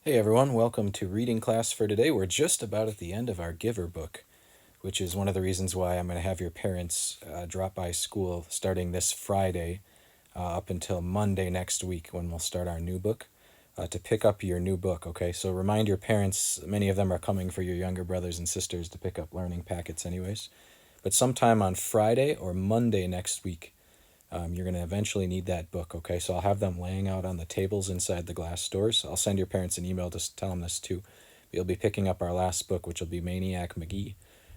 Hey everyone, welcome to reading class for today. We're just about at the end of our Giver book, which is one of the reasons why I'm going to have your parents drop by school starting this Friday up until Monday next week when we'll start our new book to pick up your new book, okay? So remind your parents, many of them are coming for your younger brothers and sisters to pick up learning packets, anyways. But sometime on Friday or Monday next week, you're going to eventually need that book, okay? So I'll have them laying out on the tables inside the glass doors. I'll send your parents an email to tell them this too. You'll be picking up our last book, which will be Maniac McGee,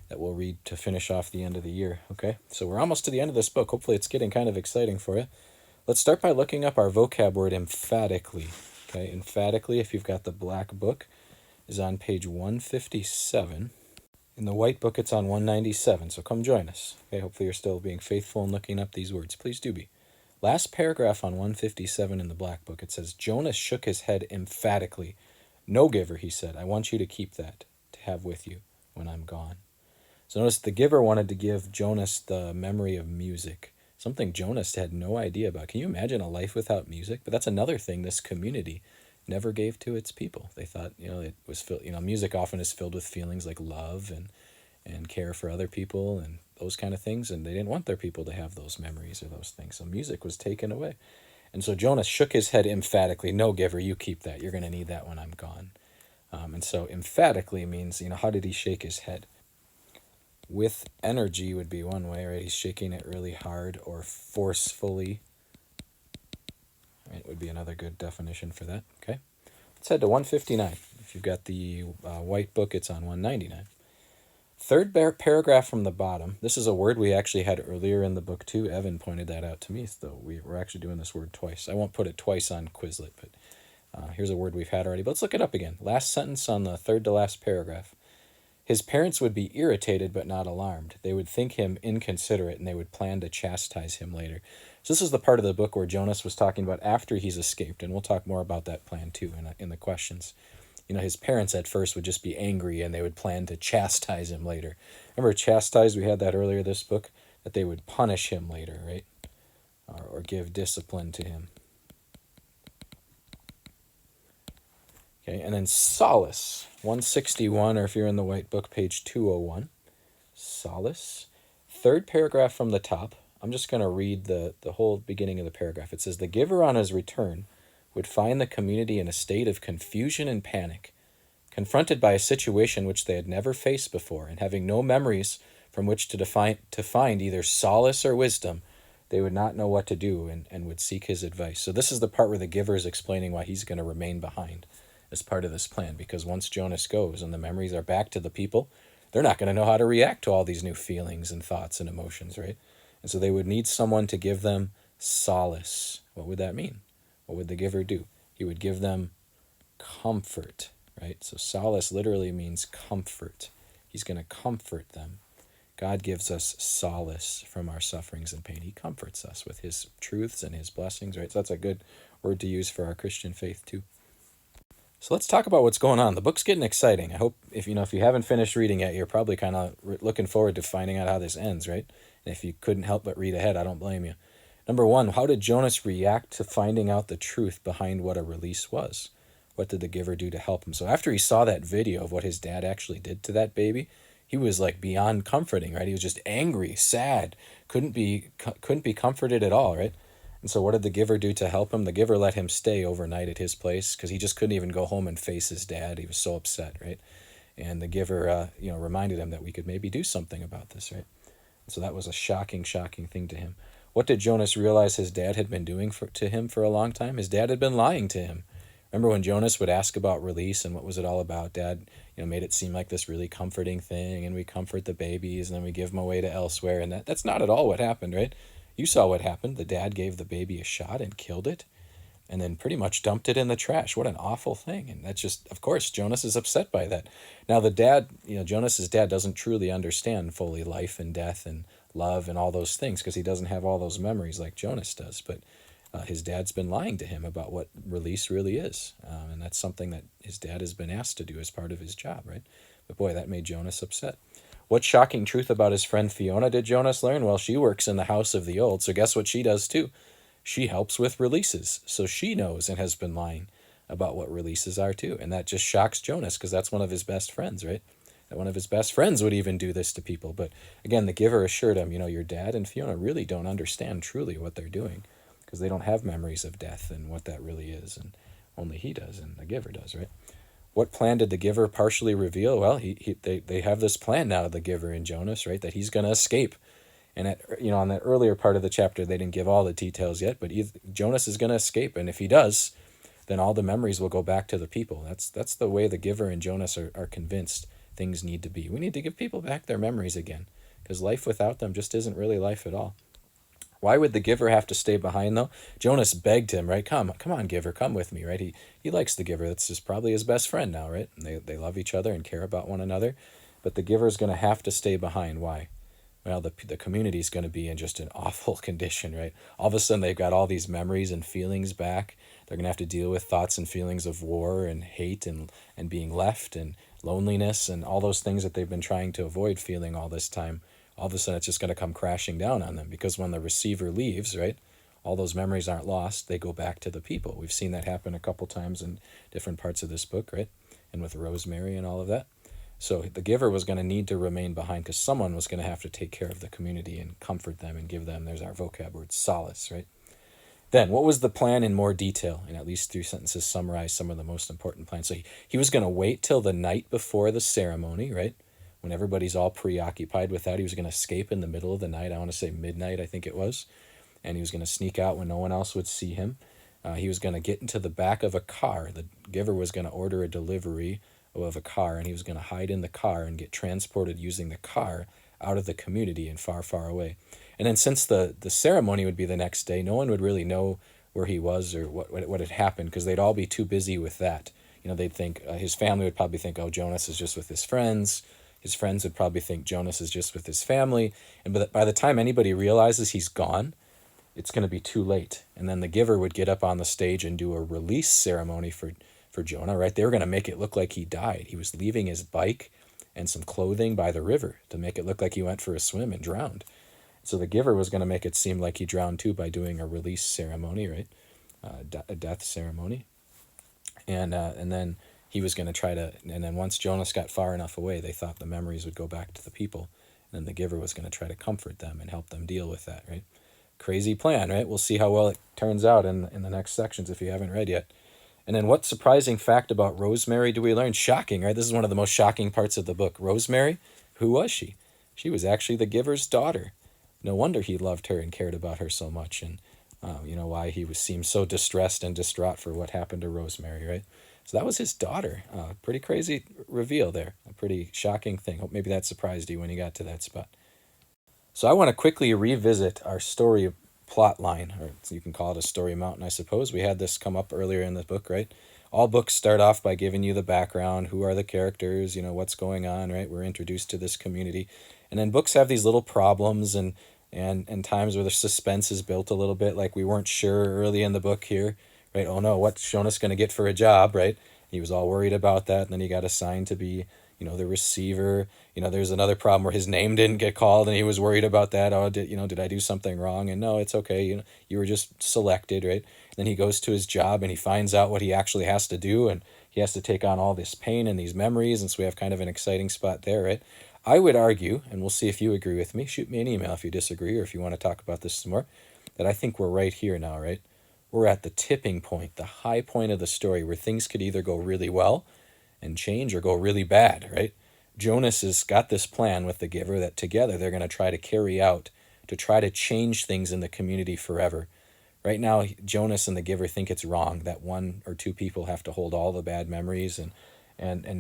that we'll read to finish off the end of the year, okay? So we're almost to the end of this book. Hopefully it's getting kind of exciting for you. Let's start by looking up our vocab word emphatically, okay? Emphatically, if you've got the black book, is on page 157. In the white book, it's on 197, so come join us. Okay, hopefully you're still being faithful and looking up these words. Please do be. Last paragraph on 157 in the black book, it says, Jonas shook his head emphatically. No, giver, he said, I want you to keep that, to have with you when I'm gone. So notice the giver wanted to give Jonas the memory of music, something Jonas had no idea about. Can you imagine a life without music? But that's another thing this community never gave to its people. They thought, it was music often is filled with feelings like love and care for other people and those kind of things, and they didn't want their people to have those memories or those things. So music was taken away. And so Jonas shook his head emphatically. No, giver, you keep that. You're going to need that when I'm gone. And so emphatically means, how did he shake his head? With energy would be one way, right? He's shaking it really hard or forcefully. Right, would be another good definition for that. Okay. Let's head to 159. If you've got the white book, it's on 199. Third paragraph from the bottom. This is a word we actually had earlier in the book too. Evan pointed that out to me, though we're actually doing this word twice. I won't put it twice on Quizlet, but here's a word we've had already. But let's look it up again. Last sentence on the third to last paragraph. His parents would be irritated but not alarmed. They would think him inconsiderate and they would plan to chastise him later. So this is the part of the book where Jonas was talking about after he's escaped, and we'll talk more about that plan too in the questions. His parents at first would just be angry and they would plan to chastise him later. Remember, chastise, we had that earlier this book, that they would punish him later, right? Or give discipline to him. Okay, and then solace, 161, or if you're in the white book, page 201. Solace. Third paragraph from the top. I'm just going to read the whole beginning of the paragraph. It says, the giver on his return would find the community in a state of confusion and panic, confronted by a situation which they had never faced before, and having no memories from which to find either solace or wisdom, they would not know what to do and would seek his advice. So this is the part where the giver is explaining why he's going to remain behind as part of this plan, because once Jonas goes and the memories are back to the people, they're not going to know how to react to all these new feelings and thoughts and emotions, right? And so they would need someone to give them solace. What would that mean? What would the giver do? He would give them comfort, right? So solace literally means comfort. He's going to comfort them. God gives us solace from our sufferings and pain. He comforts us with his truths and his blessings, right? So that's a good word to use for our Christian faith too. So let's talk about what's going on. The book's getting exciting. I hope if you haven't finished reading yet, you're probably kind of looking forward to finding out how this ends, right? And if you couldn't help but read ahead, I don't blame you. Number one, how did Jonas react to finding out the truth behind what a release was? What did the giver do to help him? So after he saw that video of what his dad actually did to that baby, he was like beyond comforting, right? He was just angry, sad, couldn't be comforted at all, right? And so what did the giver do to help him? The giver let him stay overnight at his place because he just couldn't even go home and face his dad. He was so upset, right? And the giver, reminded him that we could maybe do something about this, right? So that was a shocking thing to him. What did Jonas realize his dad had been doing to him for a long time? His dad had been lying to him. Remember when Jonas would ask about release and what was it all about? Dad, made it seem like this really comforting thing, and we comfort the babies and then we give them away to elsewhere. And that's not at all what happened, right? You saw what happened. The dad gave the baby a shot and killed it and then pretty much dumped it in the trash. What an awful thing. And that's just, of course, Jonas is upset by that. Now the dad, Jonas's dad doesn't truly understand fully life and death and love and all those things because he doesn't have all those memories like Jonas does. But his dad's been lying to him about what release really is. And that's something that his dad has been asked to do as part of his job, right? But boy, that made Jonas upset. What shocking truth about his friend Fiona did Jonas learn? Well, she works in the house of the old, so guess what she does too? She helps with releases, so she knows and has been lying about what releases are too. And that just shocks Jonas because that's one of his best friends, right? That one of his best friends would even do this to people. But again, the giver assured him, your dad and Fiona really don't understand truly what they're doing because they don't have memories of death and what that really is. And only he does and the giver does, right? What plan did the giver partially reveal? Well, they have this plan now, the giver and Jonas, right? That he's going to escape. And on that earlier part of the chapter, they didn't give all the details yet, but Jonas is going to escape. And if he does, then all the memories will go back to the people. That's the way the giver and Jonas are convinced things need to be. We need to give people back their memories again because life without them just isn't really life at all. Why would the giver have to stay behind though? Jonas begged him, right? Come on, giver, come with me, right? He likes the giver. That's just probably his best friend now, right? And they love each other and care about one another. But the giver is going to have to stay behind. Why? Well, the community is going to be in just an awful condition, right? All of a sudden, they've got all these memories and feelings back. They're going to have to deal with thoughts and feelings of war and hate and being left and loneliness and all those things that they've been trying to avoid feeling all this time. All of a sudden, it's just going to come crashing down on them because when the receiver leaves, right, all those memories aren't lost. They go back to the people. We've seen that happen a couple times in different parts of this book, right? And with Rosemary and all of that. So the giver was going to need to remain behind because someone was going to have to take care of the community and comfort them and give them, there's our vocab word, solace, right? Then, what was the plan in more detail? In at least 3 sentences, summarize some of the most important plans. So he was going to wait till the night before the ceremony, right? When everybody's all preoccupied with that, he was going to escape in the middle of the night. I want to say midnight, I think it was. And he was going to sneak out when no one else would see him. He was going to get into the back of a car. The giver was going to order a delivery of a car, and he was going to hide in the car and get transported using the car out of the community and far, far away. And then since the ceremony would be the next day, no one would really know where he was or what had happened because they'd all be too busy with that. They'd think, his family would probably think, oh, Jonas is just with his friends. His friends would probably think Jonas is just with his family. And by the time anybody realizes he's gone, it's going to be too late. And then the giver would get up on the stage and do a release ceremony for Jonah, right? They were going to make it look like he died. He was leaving his bike and some clothing by the river to make it look like he went for a swim and drowned. So the giver was going to make it seem like he drowned too by doing a release ceremony, right? A death ceremony. And then he was going to try to, and then once Jonas got far enough away, they thought the memories would go back to the people. And then the giver was going to try to comfort them and help them deal with that, right? Crazy plan, right? We'll see how well it turns out in the next sections if you haven't read yet. And then what surprising fact about Rosemary do we learn? Shocking, right? This is one of the most shocking parts of the book. Rosemary, who was she? She was actually the giver's daughter. No wonder he loved her and cared about her so much, and why he seemed so distressed and distraught for what happened to Rosemary, right? So that was his daughter. Pretty crazy reveal there. A pretty shocking thing. Hope maybe that surprised you when you got to that spot. So I want to quickly revisit our story plot line, or you can call it a story mountain, I suppose. We had this come up earlier in the book, right? All books start off by giving you the background, who are the characters, what's going on, right? We're introduced to this community. And then books have these little problems and times where the suspense is built a little bit, like we weren't sure early in the book here, right? Oh no, what's Jonas going to get for a job, right? He was all worried about that, and then he got assigned to be, the receiver. There's another problem where his name didn't get called, and he was worried about that. Oh, did I do something wrong? And no, it's okay. You were just selected, right? And then he goes to his job, and he finds out what he actually has to do, and he has to take on all this pain and these memories, and so we have kind of an exciting spot there, right? I would argue, and we'll see if you agree with me, shoot me an email if you disagree or if you want to talk about this some more, that I think we're right here now, right? We're at the tipping point, the high point of the story where things could either go really well and change or go really bad, right? Jonas has got this plan with the giver that together they're going to try to carry out to try to change things in the community forever. Right now, Jonas and the giver think it's wrong that 1 or 2 people have to hold all the bad memories and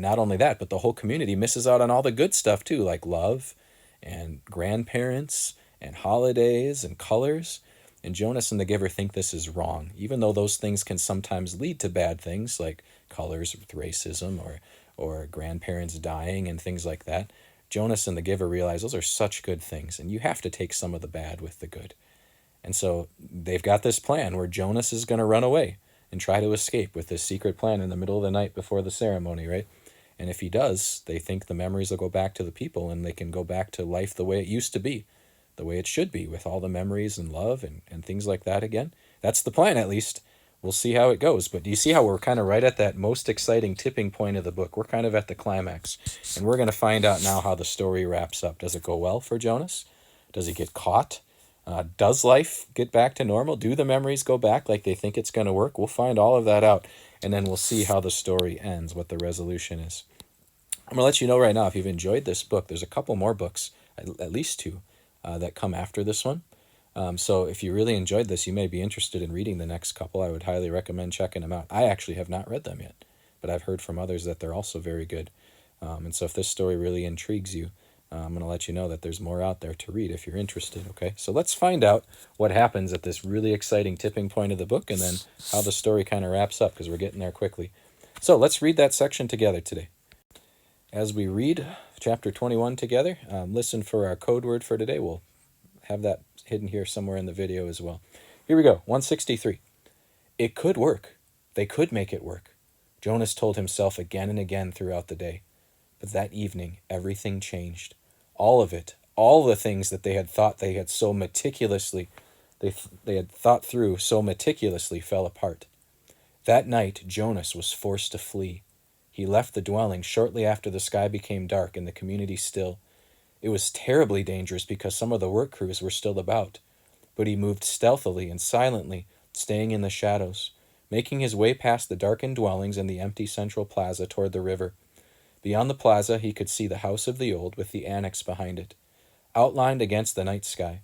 not only that, but the whole community misses out on all the good stuff too, like love and grandparents and holidays and colors. And Jonas and the giver think this is wrong, even though those things can sometimes lead to bad things like colors with racism or grandparents dying and things like that. Jonas and the giver realize those are such good things, and you have to take some of the bad with the good. And so they've got this plan where Jonas is going to run away and try to escape with this secret plan in the middle of the night before the ceremony, right? And if he does, they think the memories will go back to the people and they can go back to life the way it used to be, the way it should be, with all the memories and love and things like that again. That's the plan, at least. we'll see how it goes. But do you see how we're kind of right at that most exciting tipping point of the book? We're kind of at the climax. And we're going to find out now how the story wraps up. Does it go well for Jonas? Does he get caught? Does life get back to normal? Do the memories go back like they think it's going to work? We'll find all of that out. And then we'll see how the story ends, what the resolution is. I'm going to let you know right now, if you've enjoyed this book, there's a couple more books, at least two, that come after this one. So if you really enjoyed this, you may be interested in reading the next couple. I would highly recommend checking them out. I actually have not read them yet, but I've heard from others that they're also very good. And so if this story really intrigues you, I'm going to let you know that there's more out there to read if you're interested, okay? So let's find out what happens at this really exciting tipping point of the book and then how the story kind of wraps up, because we're getting there quickly. So let's read that section together today. As we read chapter 21 together, listen for our code word for today. We'll have that hidden here somewhere in the video as well. Here we go, 163. It could work. They could make it work. Jonas told himself again and again throughout the day. But that evening, everything changed. All of it, all the things that they had thought they had so meticulously, they had thought through so meticulously fell apart. That night, Jonas was forced to flee. He left the dwelling shortly after the sky became dark and the community still. It was terribly dangerous because some of the work crews were still about, but he moved stealthily and silently, staying in the shadows, making his way past the darkened dwellings and the empty central plaza toward the river. Beyond the plaza, he could see the house of the old with the annex behind it, outlined against the night sky.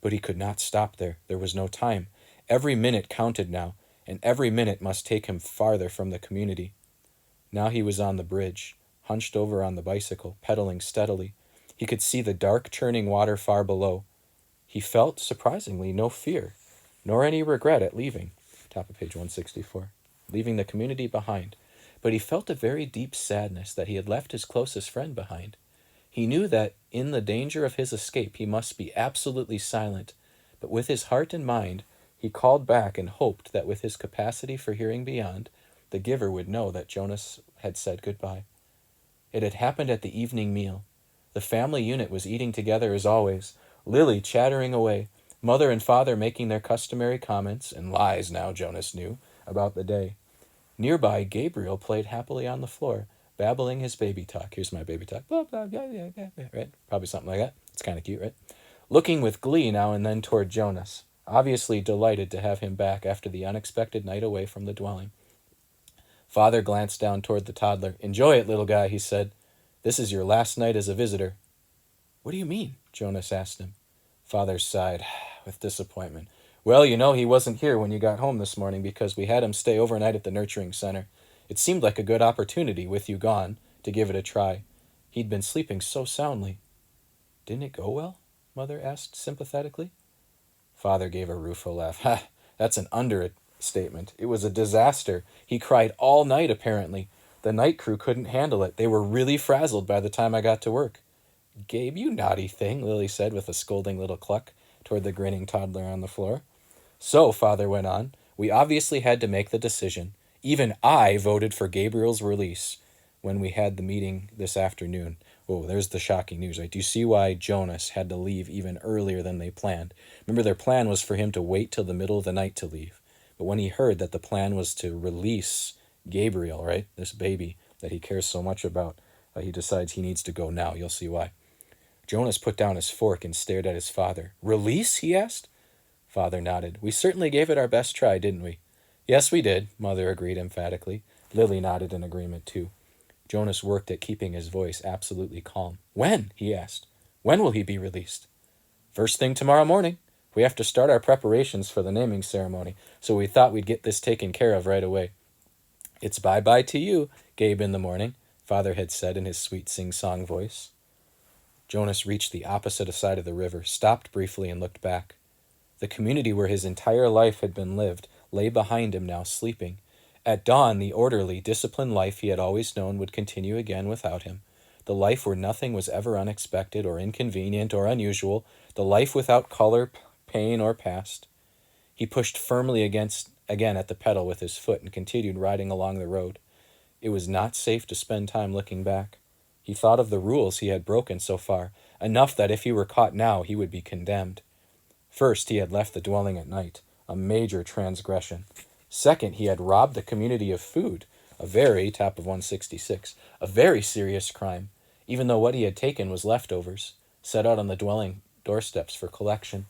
But he could not stop there. There was no time. Every minute counted now, and every minute must take him farther from the community. Now he was on the bridge, hunched over on the bicycle, pedaling steadily. He could see the dark, churning water far below. He felt, surprisingly, no fear, nor any regret at leaving. Top of page 164. Leaving the community behind. But he felt a very deep sadness that he had left his closest friend behind. He knew that in the danger of his escape he must be absolutely silent, but with his heart and mind he called back and hoped that with his capacity for hearing beyond, the giver would know that Jonas had said goodbye. It had happened at the evening meal. The family unit was eating together as always, Lily chattering away, mother and father making their customary comments, and lies now, Jonas knew, about the day. Nearby, Gabriel played happily on the floor, babbling his baby talk. Here's my baby talk. Blah, blah, blah, blah, blah, blah, right? Probably something like that. It's kind of cute, right? Looking with glee now and then toward Jonas, obviously delighted to have him back after the unexpected night away from the dwelling. Father glanced down toward the toddler. Enjoy it, little guy, he said. This is your last night as a visitor. What do you mean? Jonas asked him. Father sighed with disappointment. Well, you know, he wasn't here when you got home this morning because we had him stay overnight at the nurturing center. It seemed like a good opportunity, with you gone, to give it a try. He'd been sleeping so soundly. Didn't it go well? Mother asked sympathetically. Father gave a rueful laugh. Ha, that's an understatement. It was a disaster. He cried all night, apparently. The night crew couldn't handle it. They were really frazzled by the time I got to work. Gabe, you naughty thing, Lily said with a scolding little cluck toward the grinning toddler on the floor. So, Father went on, we obviously had to make the decision. Even I voted for Gabriel's release when we had the meeting this afternoon. Oh, there's the shocking news, right? Do you see why Jonas had to leave even earlier than they planned? Remember, their plan was for him to wait till the middle of the night to leave. But when he heard that the plan was to release Gabriel, right, this baby that he cares so much about, he decides he needs to go now. You'll see why. Jonas put down his fork and stared at his father. Release? He asked. Father nodded. We certainly gave it our best try, didn't we? Yes, we did, Mother agreed emphatically. Lily nodded in agreement, too. Jonas worked at keeping his voice absolutely calm. When? He asked. When will he be released? First thing tomorrow morning. We have to start our preparations for the naming ceremony, so we thought we'd get this taken care of right away. It's bye-bye to you, Gabe in the morning, Father had said in his sweet sing-song voice. Jonas reached the opposite side of the river, stopped briefly, and looked back. The community where his entire life had been lived lay behind him now, sleeping. At dawn, the orderly, disciplined life he had always known would continue again without him. The life where nothing was ever unexpected or inconvenient or unusual. The life without color, pain, or past. He pushed firmly again at the pedal with his foot and continued riding along the road. It was not safe to spend time looking back. He thought of the rules he had broken so far, enough that if he were caught now, he would be condemned. First, he had left the dwelling at night, a major transgression. Second, he had robbed the community of food, a very, top of 166, a very serious crime, even though what he had taken was leftovers, set out on the dwelling doorsteps for collection.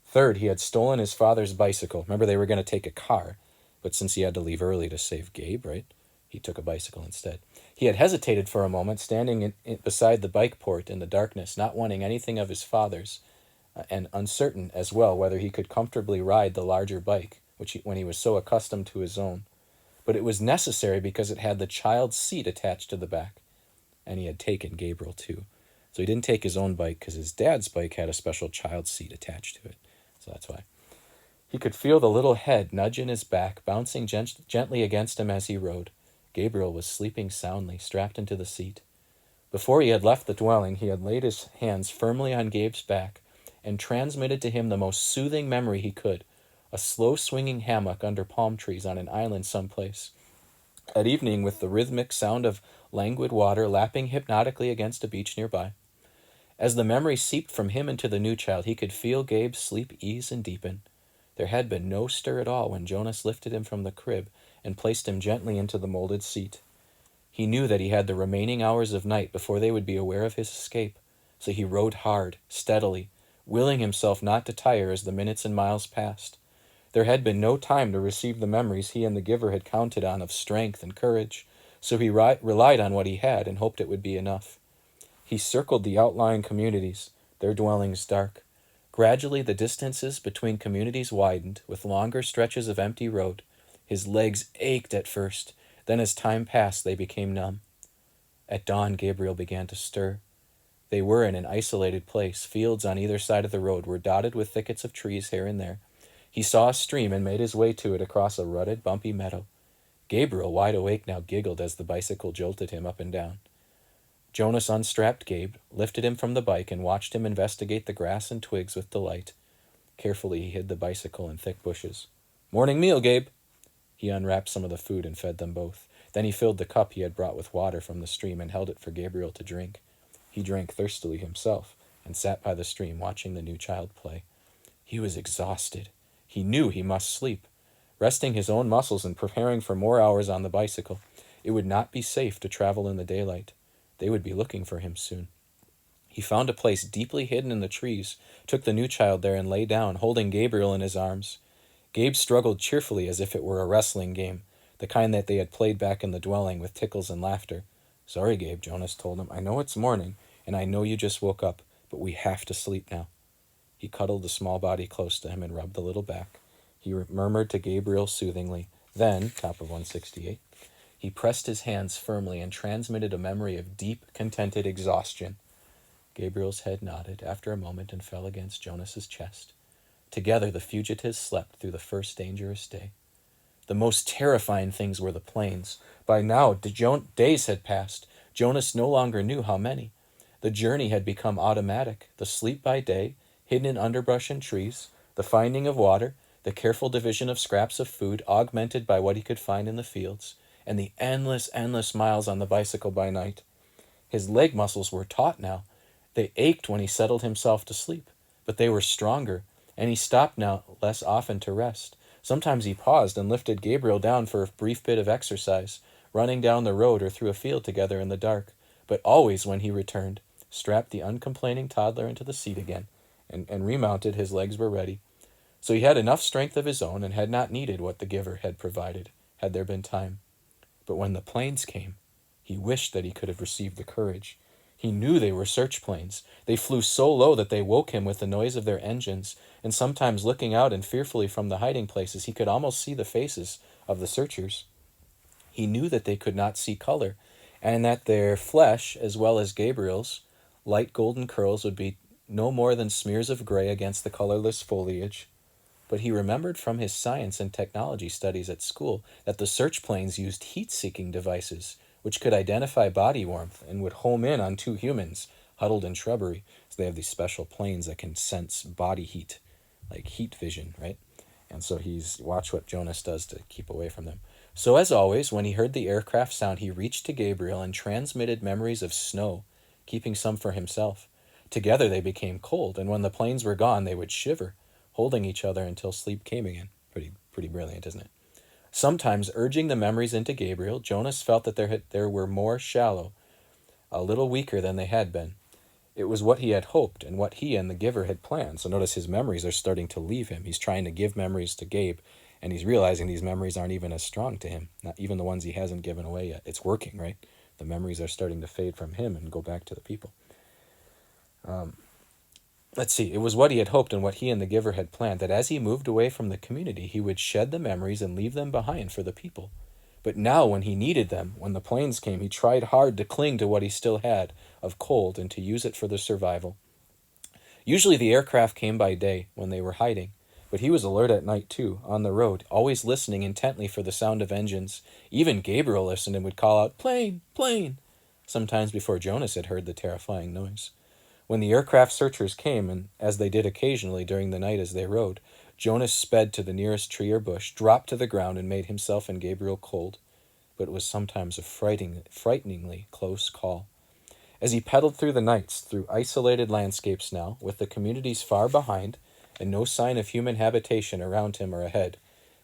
Third, he had stolen his father's bicycle. Remember, they were going to take a car, but since he had to leave early to save Gabe, right, he took a bicycle instead. He had hesitated for a moment, standing beside the bike port in the darkness, not wanting anything of his father's, and uncertain as well whether he could comfortably ride the larger bike, when he was so accustomed to his own. But it was necessary because it had the child's seat attached to the back, and he had taken Gabriel too. So he didn't take his own bike because his dad's bike had a special child seat attached to it. So that's why. He could feel the little head nudge in his back, bouncing gently against him as he rode. Gabriel was sleeping soundly, strapped into the seat. Before he had left the dwelling, he had laid his hands firmly on Gabe's back and transmitted to him the most soothing memory he could, a slow-swinging hammock under palm trees on an island someplace. At evening, with the rhythmic sound of languid water lapping hypnotically against a beach nearby. As the memory seeped from him into the new child, he could feel Gabe's sleep ease and deepen. There had been no stir at all when Jonas lifted him from the crib and placed him gently into the molded seat. He knew that he had the remaining hours of night before they would be aware of his escape, so he rode hard, steadily, willing himself not to tire as the minutes and miles passed. There had been no time to receive the memories he and the giver had counted on of strength and courage, so he relied on what he had and hoped it would be enough. He circled the outlying communities, their dwellings dark. Gradually the distances between communities widened, with longer stretches of empty road. His legs ached at first, then as time passed they became numb. At dawn Gabriel began to stir. They were in an isolated place. Fields on either side of the road were dotted with thickets of trees here and there. He saw a stream and made his way to it across a rutted, bumpy meadow. Gabriel, wide awake now, giggled as the bicycle jolted him up and down. Jonas unstrapped Gabe, lifted him from the bike, and watched him investigate the grass and twigs with delight. Carefully he hid the bicycle in thick bushes. "Morning meal, Gabe." He unwrapped some of the food and fed them both. Then he filled the cup he had brought with water from the stream and held it for Gabriel to drink. He drank thirstily himself and sat by the stream watching the new child play. He was exhausted. He knew he must sleep. Resting his own muscles and preparing for more hours on the bicycle, it would not be safe to travel in the daylight. They would be looking for him soon. He found a place deeply hidden in the trees, took the new child there and lay down, holding Gabriel in his arms. Gabe struggled cheerfully as if it were a wrestling game, the kind that they had played back in the dwelling with tickles and laughter. "Sorry, Gabe," Jonas told him. "I know it's morning, and I know you just woke up, but we have to sleep now." He cuddled the small body close to him and rubbed the little back. He murmured to Gabriel soothingly. Then, top of 168, he pressed his hands firmly and transmitted a memory of deep, contented exhaustion. Gabriel's head nodded after a moment and fell against Jonas's chest. Together the fugitives slept through the first dangerous day. The most terrifying things were the plains. By now, days had passed. Jonas no longer knew how many. The journey had become automatic. The sleep by day, hidden in underbrush and trees, the finding of water, the careful division of scraps of food, augmented by what he could find in the fields, and the endless miles on the bicycle by night. His leg muscles were taut now. They ached when he settled himself to sleep, but they were stronger, and he stopped now less often to rest. Sometimes he paused and lifted Gabriel down for a brief bit of exercise, running down the road or through a field together in the dark. But always when he returned, strapped the uncomplaining toddler into the seat again, and remounted, his legs were ready. So he had enough strength of his own and had not needed what the giver had provided, had there been time. But when the planes came, he wished that he could have received the courage. He knew they were search planes. They flew so low that they woke him with the noise of their engines, and sometimes looking out and fearfully from the hiding places, he could almost see the faces of the searchers. He knew that they could not see color, and that their flesh, as well as Gabriel's, light golden curls would be no more than smears of gray against the colorless foliage. But he remembered from his science and technology studies at school that the search planes used heat-seeking devices, which could identify body warmth and would home in on two humans huddled in shrubbery. So they have these special planes that can sense body heat, like heat vision, right? And so watch what Jonas does to keep away from them. So as always, when he heard the aircraft sound, he reached to Gabriel and transmitted memories of snow, keeping some for himself. Together they became cold, and when the planes were gone, they would shiver, holding each other until sleep came again. Pretty brilliant, isn't it? Sometimes, urging the memories into Gabriel, Jonas felt that there were more shallow, a little weaker than they had been. It was what he had hoped and what he and the giver had planned. So notice his memories are starting to leave him. He's trying to give memories to Gabe, and he's realizing these memories aren't even as strong to him, not even the ones he hasn't given away yet. It's working, right? The memories are starting to fade from him and go back to the people. Let's see. It was what he had hoped and what he and the giver had planned, that as he moved away from the community, he would shed the memories and leave them behind for the people. But now, when he needed them, when the planes came, he tried hard to cling to what he still had of cold and to use it for the survival. Usually the aircraft came by day when they were hiding, but he was alert at night too, on the road, always listening intently for the sound of engines. Even Gabriel listened and would call out, "Plane! Plane!" sometimes before Jonas had heard the terrifying noise. When the aircraft searchers came, and as they did occasionally during the night as they rode, Jonas sped to the nearest tree or bush, dropped to the ground, and made himself and Gabriel cold. But it was sometimes a frighteningly close call. As he pedaled through the nights, through isolated landscapes now, with the communities far behind, and no sign of human habitation around him or ahead.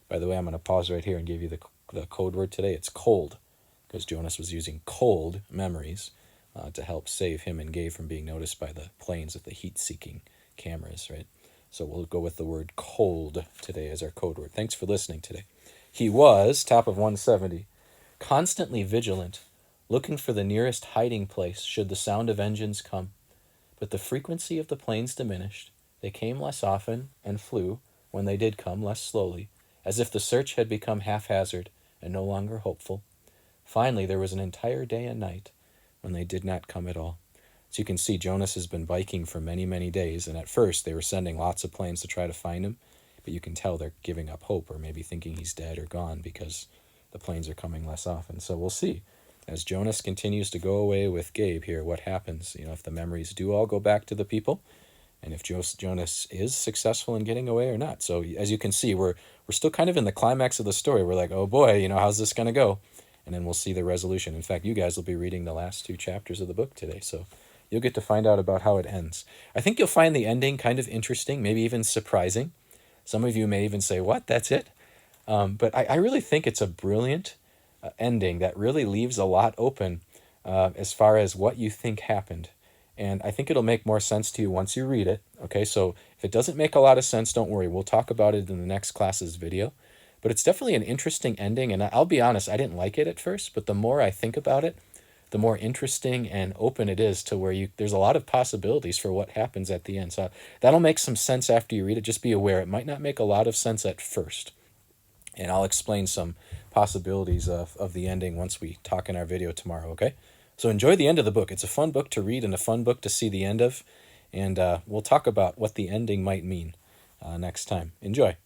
By the way, I'm going to pause right here and give you the code word today. It's cold, because Jonas was using cold memories to help save him and Gabe from being noticed by the planes with the heat-seeking cameras, right? So we'll go with the word cold today as our code word. Thanks for listening today. He was, top of 170, constantly vigilant, looking for the nearest hiding place should the sound of engines come. But the frequency of the planes diminished. They came less often and flew, when they did come, less slowly, as if the search had become haphazard and no longer hopeful. Finally, there was an entire day and night when they did not come at all. So you can see Jonas has been biking for many, many days, and at first they were sending lots of planes to try to find him, but you can tell they're giving up hope or maybe thinking he's dead or gone because the planes are coming less often. So we'll see. As Jonas continues to go away with Gabe here, what happens? If the memories do all go back to the people, and if Jonas is successful in getting away or not. So as you can see, we're still kind of in the climax of the story. We're like, oh boy, how's this going to go? And then we'll see the resolution. In fact, you guys will be reading the last 2 chapters of the book today, so you'll get to find out about how it ends. I think you'll find the ending kind of interesting, maybe even surprising. Some of you may even say, what, that's it? But I really think it's a brilliant ending that really leaves a lot open as far as what you think happened. And I think it'll make more sense to you once you read it. Okay, so if it doesn't make a lot of sense, don't worry. We'll talk about it in the next class's video. But it's definitely an interesting ending, and I'll be honest, I didn't like it at first, but the more I think about it, the more interesting and open it is to where there's a lot of possibilities for what happens at the end. So that'll make some sense after you read it. Just be aware it might not make a lot of sense at first. And I'll explain some possibilities of the ending once we talk in our video tomorrow, okay? So enjoy the end of the book. It's a fun book to read and a fun book to see the end of. And we'll talk about what the ending might mean next time. Enjoy.